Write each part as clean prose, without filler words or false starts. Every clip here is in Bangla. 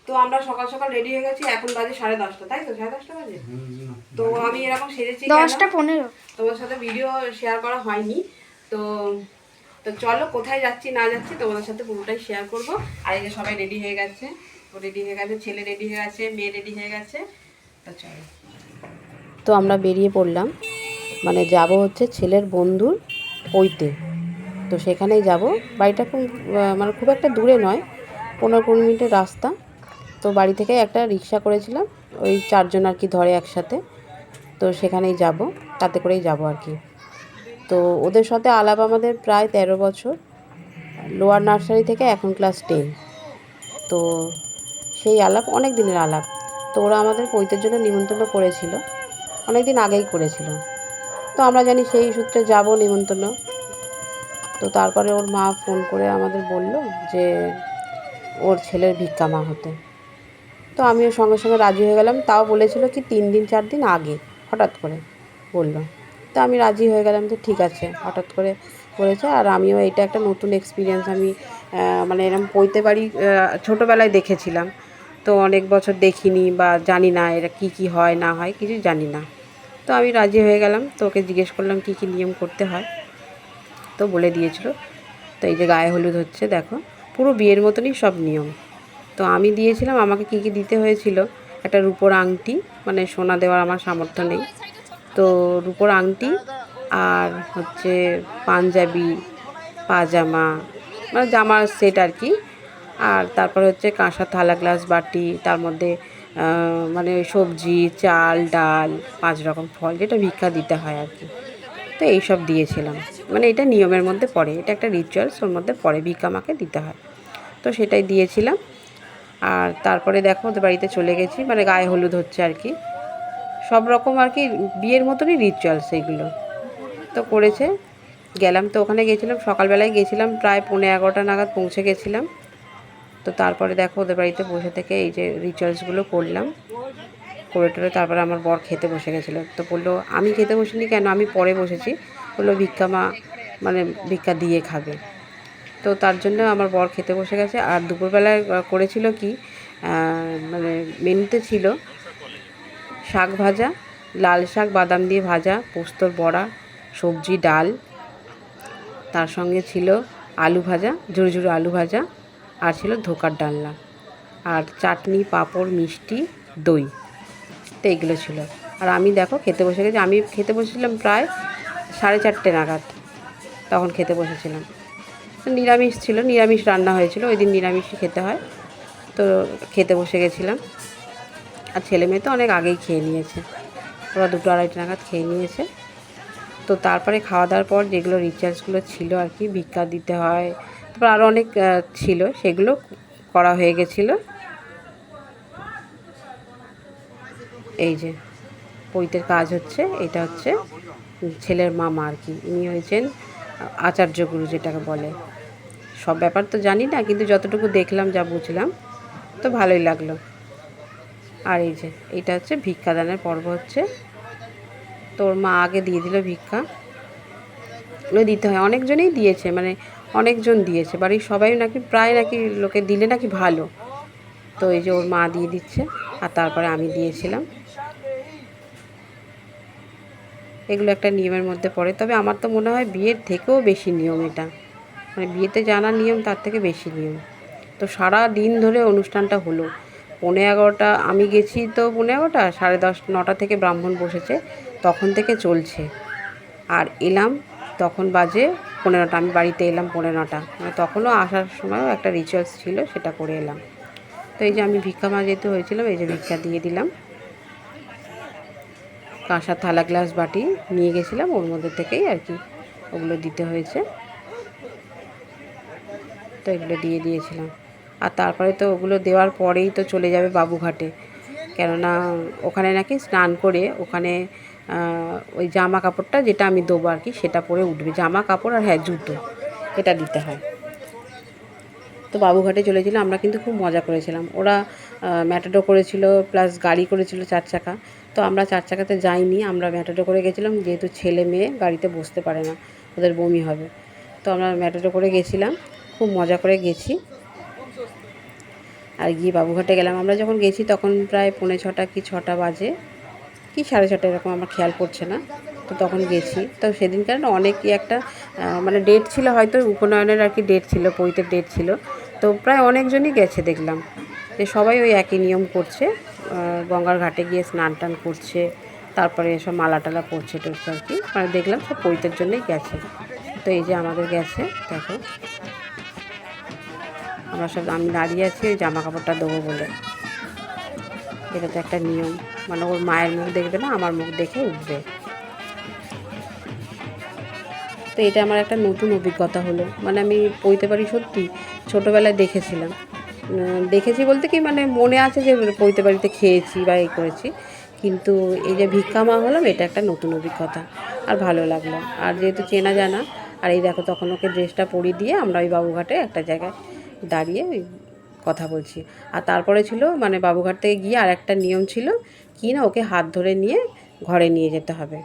তো আমরা সকাল সকাল রেডি হয়ে গেছি, এখন বাজে 10:30, তাই তো 10:30 বাজে। তো আমি এরকম সেজেছি 10:15 তোমার সাথে ভিডিও শেয়ার করা হয়নি। তো তো চলো কোথায় যাচ্ছি না যাচ্ছি তোমাদের সাথে পুরোটাই শেয়ার করব। আর এই যে সবাই রেডি হয়ে গেছে, ছেলে রেডি হয়ে গেছে, মেয়ে রেডি হয়ে গেছে। তো চলো, তো আমরা বেরিয়ে পড়লাম, মানে যাব হচ্ছে ছেলের বন্ধুর পৈতে। তো সেখানেই যাব। বাড়িটা খুব মানে খুব একটা দূরে নয়, 15-20 মিনিটের রাস্তা। তো বাড়ি থেকে একটা রিক্সা করেছিলাম, ওই 4 জন আর কি ধরে একসাথে। তো সেখানেই যাব, তাতে করেই যাব আর কি। তো ওদের সাথে আলাপ আমাদের প্রায় 13 বছর, লোয়ার নার্সারি থেকে এখন ক্লাস 10। তো সেই আলাপ, অনেক দিনের আলাপ। তো ওরা আমাদের পৈতের জন্য নিমন্ত্রণ করেছিল, অনেক দিন আগেই করেছিল। তো আমরা জানি সেই সূত্রে যাব নিমন্ত্রণ। তো তারপরে ওর মা ফোন করে আমাদের বলল যে ওর ছেলের ভিক্ষা মা হতে। তো আমিও সঙ্গে সঙ্গে রাজি হয়ে গেলাম। তাও বলেছিল কি 3 দিন 4 দিন আগে হঠাৎ করে বললো। তো আমি রাজি হয়ে গেলাম যে ঠিক আছে, হঠাৎ করে বলেছে। আর আমিও এটা একটা নতুন এক্সপিরিয়েন্স। আমি মানে এরকম পৈতে বাড়ি ছোটোবেলায় দেখেছিলাম, তো অনেক বছর দেখিনি বা জানি না এরা কি হয় না হয়, কিছু জানি না। তো আমি রাজি হয়ে গেলাম। তো ওকে জিজ্ঞেস করলাম কী নিয়ম করতে হয়, তো বলে দিয়েছিল। তো এই যে গায়ে হলুদ হচ্ছে, দেখো পুরো বিয়ের মতনই সব নিয়ম। তো আমি দিয়েছিলাম, আমাকে কী দিতে হয়েছিল, একটা রূপোর আংটি, মানে সোনা দেওয়ার আমার সামর্থ্য নেই। তো রূপোর আংটি আর হচ্ছে পাঞ্জাবি, পাজামা, মানে জামার সেট আর কি। আর তারপরে হচ্ছে কাঁসা থালা, গ্লাস, বাটি, তার মধ্যে মানে সবজি, চাল, ডাল, 5 রকম ফল, যেটা ভিক্ষা দিতে হয় আর কি। তো এইসব দিয়েছিলাম, মানে এটা নিয়মের মধ্যে পড়ে, এটা একটা রিচুয়ালস, ওর মধ্যে পড়ে, ভিক্ষা আমাকে দিতে হয়। তো সেটাই দিয়েছিলাম। আর তারপরে দেখো ওদের বাড়িতে চলে গেছি, মানে গায়ে হলুদ হচ্ছে আর কি, সব রকম আর কি বিয়ের মতনই রিচুয়ালস এইগুলো। তো করেছে, গেলাম। তো ওখানে গেছিলাম, সকালবেলায় গেছিলাম, প্রায় 11:30 নাগাদ পৌঁছে গেছিলাম। তো তারপরে দেখো ওদের বাড়িতে বসে থেকে এই যে রিচুয়ালসগুলো করলাম, করে টোরে তারপরে আমার বর খেতে বসে গেছিলো। তো বললো আমি খেতে বসিনি কেন, আমি পরে বসেছি। বললো ভিক্ষা মা মানে ভিক্ষা দিয়ে খাবে। তো তার জন্য আমার বর খেতে বসে গেছে। আর দুপুরবেলায় করেছিল কি, মানে মেনুতে ছিল শাক ভাজা, লাল শাক বাদাম দিয়ে ভাজা, পোস্তর বড়া, সবজি, ডাল, তার সঙ্গে ছিল আলু ভাজা, ঝুরো ঝুরো আলু ভাজা, আর ছিল ধোকার ডালনা, আর চাটনি, পাঁপড়, মিষ্টি, দই। তো এইগুলো ছিল। আর আমি দেখো খেতে বসে গেছি। আমি খেতে বসেছিলাম প্রায় 4:30 নাগাদ, তখন খেতে বসেছিলাম। নিরামিষ ছিল, নিরামিষ রান্না হয়েছিল, ওই দিন নিরামিষই খেতে হয়। তো খেতে বসে গেছিলাম। আর ছেলে মেয়ে তো অনেক আগেই খেয়ে নিয়েছে, ওরা 2-2:30 নাগাদ খেয়ে নিয়েছে। তো তারপরে খাওয়া দাওয়ার পর যেগুলো রিচার্জগুলো ছিল আর কি, ভিক্ষা দিতে হয়, তারপর আরও অনেক ছিল, সেগুলো করা হয়ে গেছিলো। এই যে পৈতের কাজ হচ্ছে, এটা হচ্ছে ছেলের মামা আর কি, ইনি হয়েছেন আচার্য গুরু যেটাকে বলে। সব ব্যাপার তো জানি না, কিন্তু যতটুকু দেখলাম, যা বুঝলাম, তো ভালোই লাগলো। আর এই যে এটা হচ্ছে ভিক্ষাদানের পর্ব হচ্ছে। তোর মা আগে দিয়ে দিল ভিক্ষা, ওগুলো দিতে হয়। অনেকজনেই দিয়েছে, মানে অনেকজন দিয়েছে, বাড়ির সবাই নাকি, প্রায় নাকি লোকে দিলে নাকি ভালো। তো এই যে ওর মা দিয়ে দিচ্ছে, আর তারপরে আমি দিয়েছিলাম। এগুলো একটা নিয়মের মধ্যে পড়ে। তবে আমার তো মনে হয় বিয়ের থেকেও বেশি নিয়ম এটা, মানে বিয়েতে জানা নিয়ম তার থেকে বেশি নিয়ম। তো সারা দিন ধরে অনুষ্ঠানটা হলো, 11:30 আমি গেছি, তো 11:30, 10:30, 9টা থেকে ব্রাহ্মণ বসেছে, তখন থেকে চলছে। আর এলাম তখন বাজে 15টা, আমি বাড়িতে এলাম 9:15, মানে তখনও আসার সময়ও একটা রিচুয়ালস ছিল, সেটা করে এলাম। তো এই যে আমি ভিক্ষা মা যেহেতু হয়েছিলাম, এই যে ভিক্ষা দিয়ে দিলাম। কাঁসা থালা, গ্লাস, বাটি নিয়ে গেছিলাম, ওর মধ্যে থেকেই আর কি ওগুলো দিতে হয়েছে। তো এগুলো দিয়ে দিয়েছিলাম। আর তারপরে তো ওগুলো দেওয়ার পরেই তো চলে যাবে বাবুঘাটে, কেননা ওখানে নাকি স্নান করে, ওখানে ওই জামা কাপড়টা যেটা আমি দেবো আর কি, সেটা পরে উঠবে, জামা কাপড় আর হ্যাঁ জুতো, এটা দিতে হয়। তো বাবুঘাটে চলেছিল, আমরা কিন্তু খুব মজা করেছিলাম। ওরা ম্যাটাডো করেছিল, প্লাস গাড়ি করেছিল 4 চাকা। তো আমরা 4 চাকাতে যাইনি, আমরা ম্যাটাডো করে গেছিলাম, যেহেতু ছেলে মেয়ে গাড়িতে বসতে পারে না, ওদের বমি হবে। তো আমরা ম্যাটাডো করে গেছিলাম, খুব মজা করে গেছি। আর গিয়ে বাবুঘাটে গেলাম। আমরা যখন গেছি তখন প্রায় 5:45 কি 6টা বাজে, কি 6:30 এরকম, আমার খেয়াল পড়ছে না। তো তখন গেছি। তো সেদিনকার না অনেকই একটা মানে ডেট ছিল, হয়তো উপনয়নের আর কি ডেট ছিল, পৈতের ডেট ছিল। তো প্রায় অনেকজনই গেছে দেখলাম, যে সবাই ওই একই নিয়ম করছে, গঙ্গার ঘাটে গিয়ে স্নান টান করছে, তারপরে এসব মালা টালা পড়ছে টরছে আর কি, মানে দেখলাম সব পৈতের জন্যই গেছে। তো এই যে আমাদের গেছে, দেখো আমরা সব, আমি দাঁড়িয়ে আছি ওই জামা কাপড়টা দেবো বলে। এটা তো একটা নিয়ম, মানে ওর মায়ের মুখ দেখবে না, আমার মুখ দেখে উঠবে। তো এটা আমার একটা নতুন অভিজ্ঞতা হলো, মানে আমি পৈতে পারি সত্যি ছোটোবেলায় দেখেছিলাম, দেখেছি বলতে কি মানে মনে আছে যে পৈতে বাড়িতে খেয়েছি বা এই করেছি, কিন্তু এই যে ভিক্ষা মা হলাম এটা একটা নতুন অভিজ্ঞতা, আর ভালো লাগলো। আর যেহেতু চেনা জানা, আর এই দেখো তখন ওকে ড্রেসটা পরিয়ে দিয়ে আমরা ওই বাবুঘাটে একটা জায়গায় দাঁড়িয়ে ওই কথা বলছি। আর তারপরে ছিল মানে বাবুঘাট থেকে গিয়ে আর একটা নিয়ম ছিল কি না, ওকে হাত ধরে নিয়ে ঘরে নিয়ে যেতে হবে,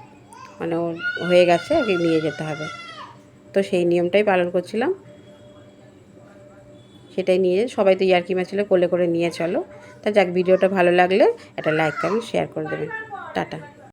মানে ও হয়ে গেছে ওকে নিয়ে যেতে হবে। তো সেই নিয়মটাই পালন করছিলাম, সেটাই নিয়ে সবাই তো ইয়ার্কি মারছিল কোলে করে নিয়ে চলো। তা যাক, ভিডিওটা ভালো লাগলে একটা লাইক কমেন্ট শেয়ার করে দেবেন। টাটা।